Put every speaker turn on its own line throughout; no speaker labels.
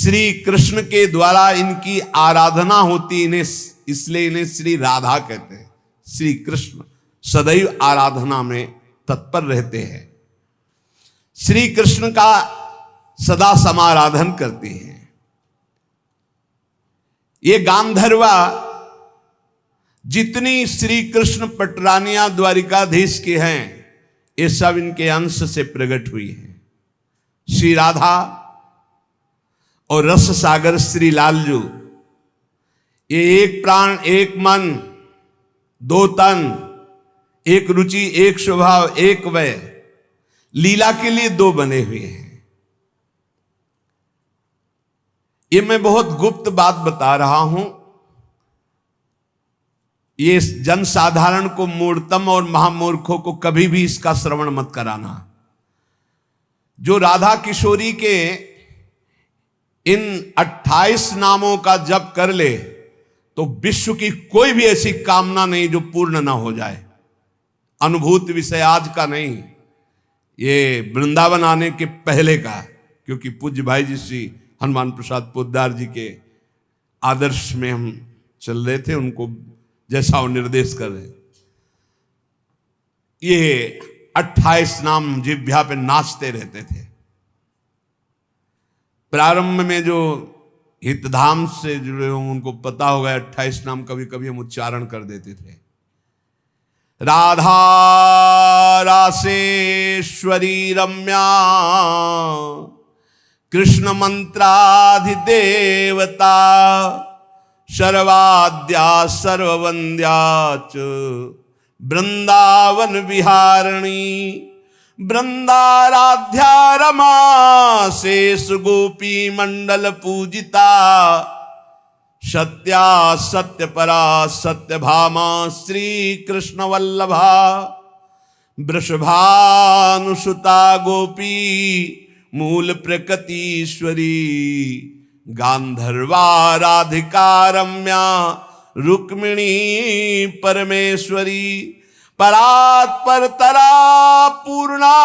श्री कृष्ण के द्वारा इनकी आराधना होती, इन्हें इसलिए इन्हें श्री राधा कहते हैं। श्री कृष्ण सदैव आराधना में तत्पर रहते हैं, श्री कृष्ण का सदा समाराधन करते हैं। ये गांधर्वा जितनी श्री कृष्ण पटरानियां द्वारिकाधीश के हैं, ये सब इनके अंश से प्रकट हुई हैं। श्री राधा और रस सागर श्री लालजू, ये एक प्राण एक मन दो तन, एक रुचि एक स्वभाव एक वय, लीला के लिए दो बने हुए हैं। ये मैं बहुत गुप्त बात बता रहा हूं, ये जनसाधारण को, मूर्तम और महामूर्खों को कभी भी इसका श्रवण मत कराना। जो राधा किशोरी के इन 28 नामों का जप कर ले तो विश्व की कोई भी ऐसी कामना नहीं जो पूर्ण ना हो जाए। अनुभूत विषय आज का नहीं, ये वृंदावन आने के पहले का, क्योंकि पूज्य भाई जी श्री हनुमान प्रसाद पोद्दार जी के आदर्श में हम चल रहे थे, उनको जैसा वो निर्देश कर रहे। ये 28 नाम जिह्वा पे नाचते रहते थे। प्रारंभ में जो हितधाम से जुड़े हों उनको पता होगा, 28 नाम कभी कभी हम उच्चारण कर देते थे। राधा रासेश्वरी रम्या कृष्ण मंत्राधिदेवता सर्वाद्या सर्ववंद्या च वृंदावन विहारिणी वृंदाराध्या रमा शेष गोपी मंडल पूजिता सत्या सत्यपरा सत्यभामा श्री कृष्ण वल्लभा वृषभानुसुता गोपी मूल प्रकृतीश्वरी गांधर्वा राधिका रम्या रुक्मिणी परमेश्वरी परात्पर तरा पूर्णा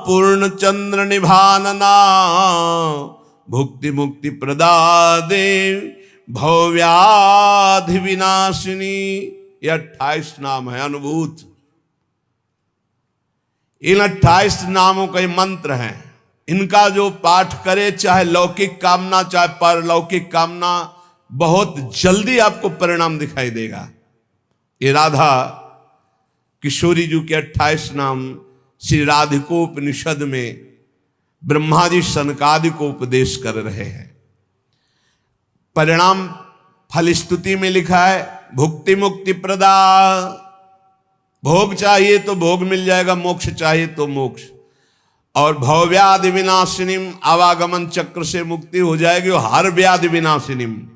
पूर्ण चंद्र निभानना भुक्ति मुक्ति प्रदा देव भव्याधि विनाशिनी। ये 28 नाम है अनुभूत। इन 28 नामों का मंत्र है। इनका जो पाठ करे, चाहे लौकिक कामना चाहे परलौकिक कामना, बहुत जल्दी आपको परिणाम दिखाई देगा। ये राधा किशोरी जी के 28 नाम श्री राधिकोपनिषद में ब्रह्मा जी सनकादि को उपदेश कर रहे हैं। परिणाम फलस्तुति में लिखा है भुक्ति मुक्ति प्रदा। भोग चाहिए तो भोग मिल जाएगा, मोक्ष चाहिए तो मोक्ष। और भवव्याधि विनाशिनीम, आवागमन चक्र से मुक्ति हो जाएगी। और हर व्याधि विनाशिनीम,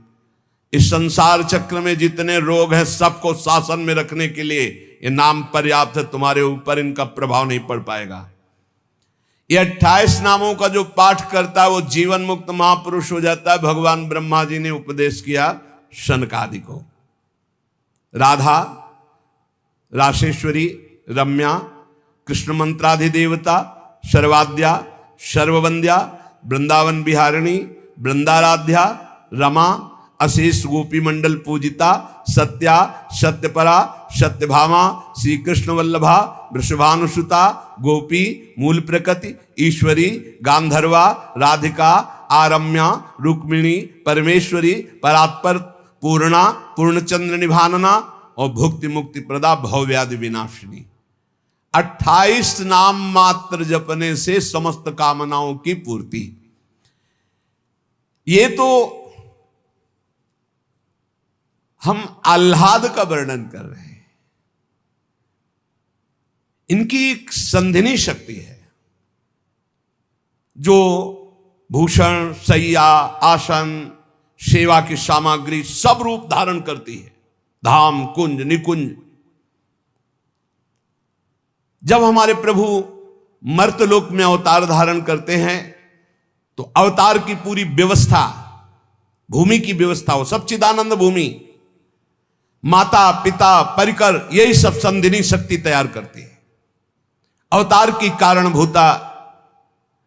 इस संसार चक्र में जितने रोग हैं सबको शासन में रखने के लिए ये नाम पर्याप्त है। तुम्हारे ऊपर इनका प्रभाव नहीं पड़ पाएगा। ये 28 नामों का जो पाठ करता है वो जीवन मुक्त महापुरुष हो जाता है। भगवान ब्रह्मा जी ने उपदेश किया शनकादि को। राधा रासेश्वरी रम्या कृष्ण मंत्राधिदेवता सर्वाद्या सर्ववंद्या वृंदावन विहारिणी वृंदाराध्या रमा अशेष गोपी मंडल पूजिता सत्या सत्यपरा सत्यभामा श्री कृष्ण वल्लभा वृषभानुसुता गोपी मूल प्रकृति ईश्वरी गांधर्वा राधिका आरम्या रुक्मिणी परमेश्वरी परात्पर पूर्णा पूर्णचंद्र निभानना और भुक्ति मुक्ति प्रदा भवव्याधि विनाशिनी। 28 नाम मात्र जपने से समस्त कामनाओं की पूर्ति। ये तो हम आह्लाद का वर्णन कर रहे हैं। इनकी एक संधिनी शक्ति है जो भूषण शैया आसन सेवा की सामग्री सब रूप धारण करती है। धाम कुंज निकुंज। जब हमारे प्रभु मर्तलोक में अवतार धारण करते हैं तो अवतार की पूरी व्यवस्था, भूमि की व्यवस्था हो, सब चिदानंद भूमि, माता पिता परिकर, यही सब संधिनी शक्ति तैयार करती है। अवतार की कारणभूता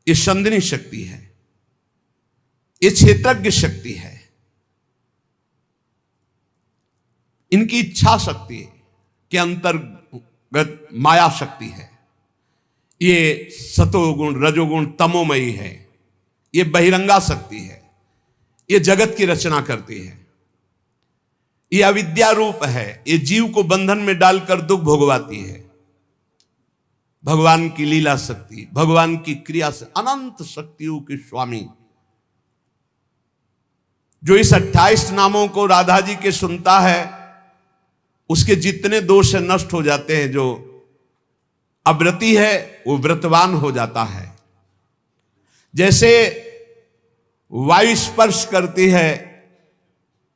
ये संधिनी शक्ति है। ये क्षेत्रज्ञ शक्ति है, इनकी इच्छा शक्ति के अंतर्गत माया शक्ति है। ये सतोगुण रजोगुण तमोमयी है, ये बहिरंगा शक्ति है, ये जगत की रचना करती है। ये अविद्या रूप है, ये जीव को बंधन में डालकर दुख भोगवाती है। भगवान की लीला शक्ति, भगवान की क्रिया से अनंत शक्तियों के स्वामी, जो इस 28 नामों को राधा जी के सुनता है, उसके जितने दोष नष्ट हो जाते हैं। जो अव्रती है वो व्रतवान हो जाता है। जैसे वायु स्पर्श करती है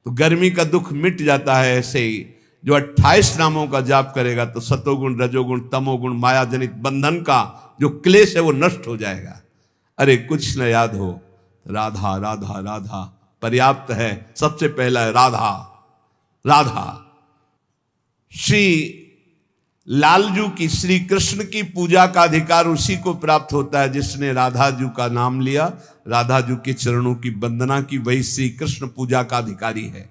तो गर्मी का दुख मिट जाता है, ऐसे ही जो 28 नामों का जाप करेगा तो सतोगुण रजोगुण तमोगुण माया जनित बंधन का जो क्लेश है वो नष्ट हो जाएगा। अरे कुछ न याद हो, राधा राधा राधा पर्याप्त है। सबसे पहला है राधा राधा। श्री लालजू की, श्री कृष्ण की पूजा का अधिकार उसी को प्राप्त होता है जिसने राधा जू का नाम लिया, राधा जू के चरणों की वंदना की, वही श्री कृष्ण पूजा का अधिकारी है।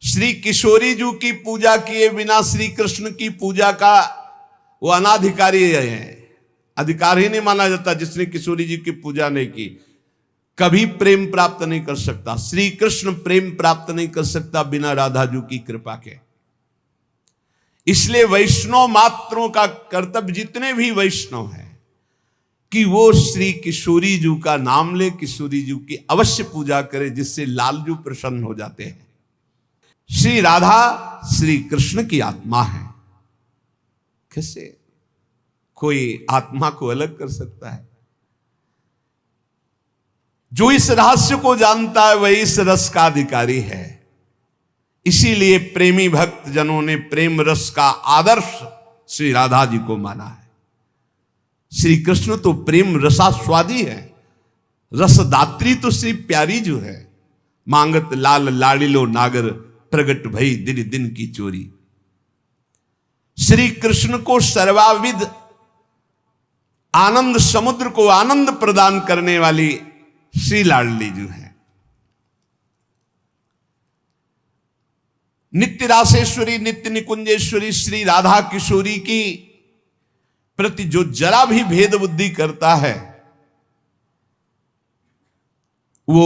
श्री किशोरी जू की पूजा किए बिना श्री कृष्ण की पूजा का वो अनाधिकारी है, अधिकार ही नहीं माना जाता। जिसने किशोरी जी की पूजा नहीं की कभी प्रेम प्राप्त नहीं कर सकता। श्री कृष्ण प्रेम प्राप्त नहीं कर सकता बिना राधा जू की कृपा के। इसलिए वैष्णव मात्रों का कर्तव्य, जितने भी वैष्णव हैं, कि वो श्री किशोरी जू का नाम ले, किशोरी जू की अवश्य पूजा करे, जिससे लालजू प्रसन्न हो जाते हैं। श्री राधा श्री कृष्ण की आत्मा है। कैसे कोई आत्मा को अलग कर सकता है? जो इस रहस्य को जानता है वही इस रस का अधिकारी है। इसीलिए प्रेमी भक्त जनों ने प्रेम रस का आदर्श श्री राधा जी को माना है। श्री कृष्ण तो प्रेम रसास्वादी है, रसदात्री तो श्री प्यारी जो है। मांगत लाल लाड़िलो नागर, प्रगट भई दिन दिन की चोरी। श्री कृष्ण को सर्वाविद आनंद समुद्र को आनंद प्रदान करने वाली श्री लाडली जो है। नित्य रासेश्वरी नित्य निकुंजेश्वरी श्री राधा किशोरी की प्रति जो जरा भी भेद बुद्धि करता है वो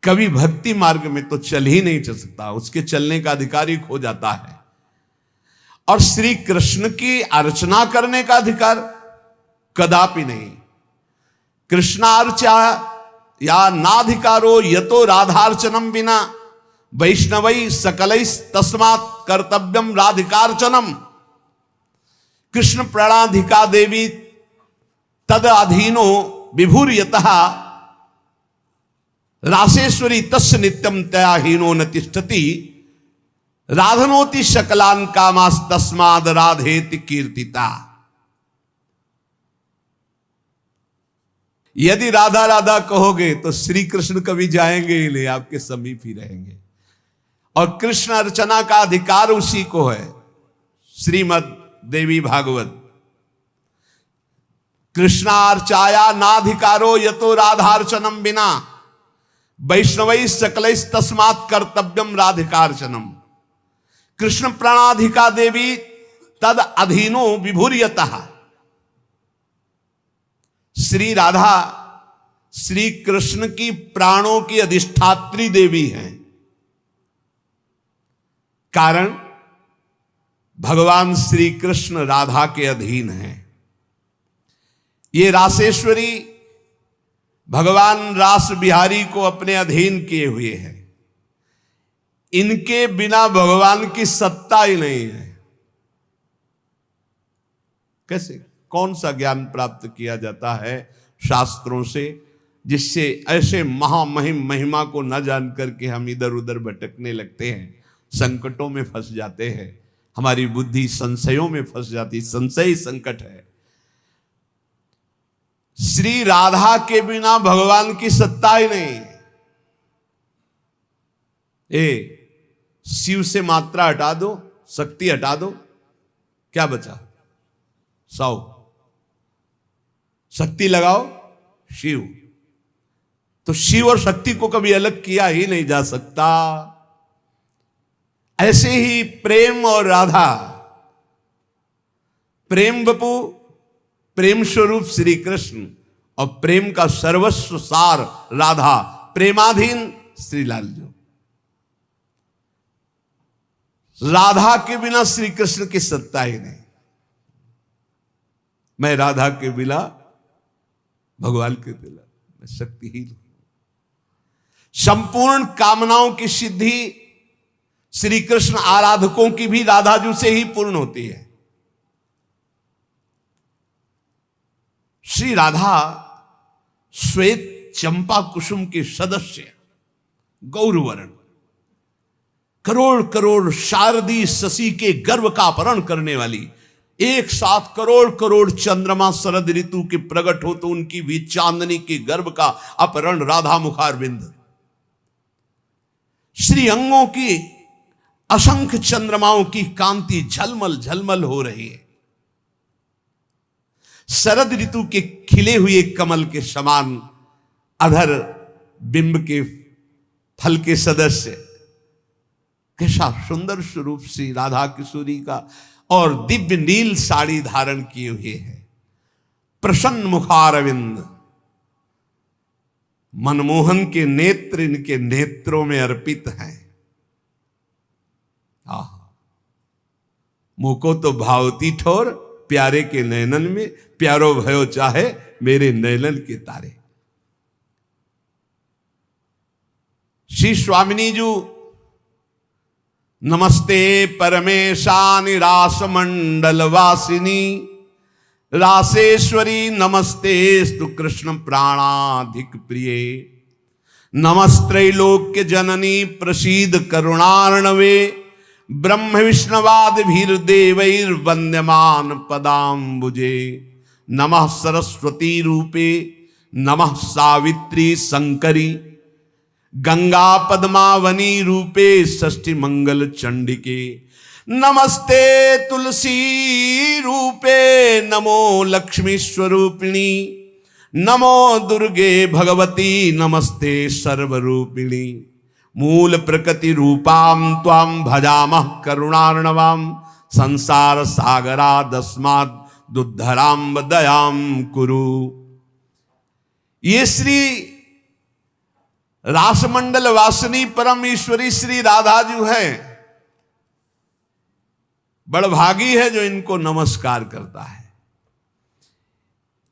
कभी भक्ति मार्ग में तो चल ही नहीं चल सकता, उसके चलने का अधिकार ही खो जाता है। और श्री कृष्ण की अर्चना करने का अधिकार कदापि नहीं। कृष्णार्चा या नाधिकारो यतो राधार्चनम बिना वैष्णवई सकलई तस्मात् कर्तव्यम राधिकार्चनम। कृष्ण प्रणाधिका देवी तद अधीनो विभूर्यतः रासेश्वरी तस्य नित्यम तया हीनो न तिष्ठति राधनोति शकलान कामास तस्माद राधेति कीर्तिता। यदि राधा राधा कहोगे तो श्री कृष्ण कभी जाएंगे ही नहीं, आपके समीप ही रहेंगे। और कृष्ण अर्चना का अधिकार उसी को है। श्रीमद् देवी भागवत, कृष्णार्चाया नाधिकारो यतो राधार्चनम बिना वैष्णवई सकलई तस्मात् कर्तव्यम राधिकार्चनम। कृष्ण प्रणाधिका देवी तद अधीनो विभूर्यतः। श्री राधा श्री कृष्ण की प्राणों की अधिष्ठात्री देवी हैं। कारण भगवान श्री कृष्ण राधा के अधीन हैं। ये रासेश्वरी भगवान रास बिहारी को अपने अधीन किए हुए हैं। इनके बिना भगवान की सत्ता ही नहीं है। कैसे, कौन सा ज्ञान प्राप्त किया जाता है शास्त्रों से, जिससे ऐसे महामहिम महिमा को न जान करके हम इधर उधर भटकने लगते हैं, संकटों में फंस जाते हैं, हमारी बुद्धि संशयों में फंस जाती। संशय संकट है। श्री राधा के बिना भगवान की सत्ता ही नहीं। शिव से मात्रा हटा दो, शक्ति हटा दो, क्या बचा? 100। शक्ति लगाओ शिव, तो शिव और शक्ति को कभी अलग किया ही नहीं जा सकता। ऐसे ही प्रेम और राधा, प्रेम बपू, प्रेम स्वरूप श्री कृष्ण और प्रेम का सर्वस्व सार राधा, प्रेमाधीन श्री लालजू। राधा के बिना श्री कृष्ण की सत्ता ही नहीं। मैं राधा के बिना, भगवान के बिना मैं शक्तिहीन हूं। संपूर्ण कामनाओं की सिद्धि श्री कृष्ण आराधकों की भी राधाजू से ही पूर्ण होती है। श्री राधा श्वेत चंपा कुसुम के सदस्य, गौरवर्ण, करोड़ करोड़ शारदी शशि के गर्व का अपहरण करने वाली, एक साथ करोड़ करोड़ चंद्रमा शरद ऋतु के प्रकट हो तो उनकी भी चांदनी के गर्भ का अपहरण राधा मुखारविंद। श्री अंगों की असंख्य चंद्रमाओं की कांति झलमल झलमल हो रही है। शरद ऋतु के खिले हुए कमल के समान अधर बिंब के फल के सदस्य, कैसा सुंदर स्वरूप श्री राधा किशोरी का, और दिव्य नील साड़ी धारण किए हुए है। प्रसन्न मुखारविंद, मनमोहन के नेत्र इनके नेत्रों में अर्पित हैं। मुको तो भावती ठोर, प्यारे के नैनन में प्यारो भयो चाहे मेरे नैनन के तारे। श्री स्वामिनी जू नमस्ते परमेशानि रास मंडल वासिनी, रासेश्वरी नमस्ते स्तु कृष्ण प्राणाधिक प्रिय, नमस्त्रैलोक्य जननी प्रसीद करुणार्णवे, ब्रह्म विष्णवाद भीर देवैर वंद्यमान पदाम्बुजे, नमः सरस्वती रूपे नमः सावित्री शंकरी, गंगा पद्मावनी रूपे षष्ठी मंगल चंडिके, नमस्ते तुलसी रूपे नमो लक्ष्मी स्वरूपिणी, नमो दुर्गे भगवती नमस्ते सर्वरूपिणी, मूल प्रकृति रूपाम त्वाम भजामः करुणार्णवाम, संसार सागरा दस्मात् दुद्धराम दयाम कुरु। ये श्री रासमंडल वासिनी परम ईश्वरी श्री राधा जी है। बड़भागी है जो इनको नमस्कार करता है।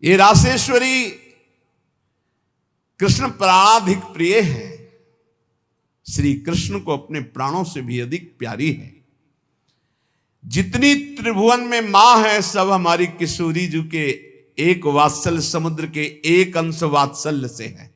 ये रासेश्वरी कृष्ण प्राणाधिक प्रिय है, श्री कृष्ण को अपने प्राणों से भी अधिक प्यारी है। जितनी त्रिभुवन में मां है सब हमारी किशोरी जी के एक वात्सल्य समुद्र के एक अंश वात्सल्य से है।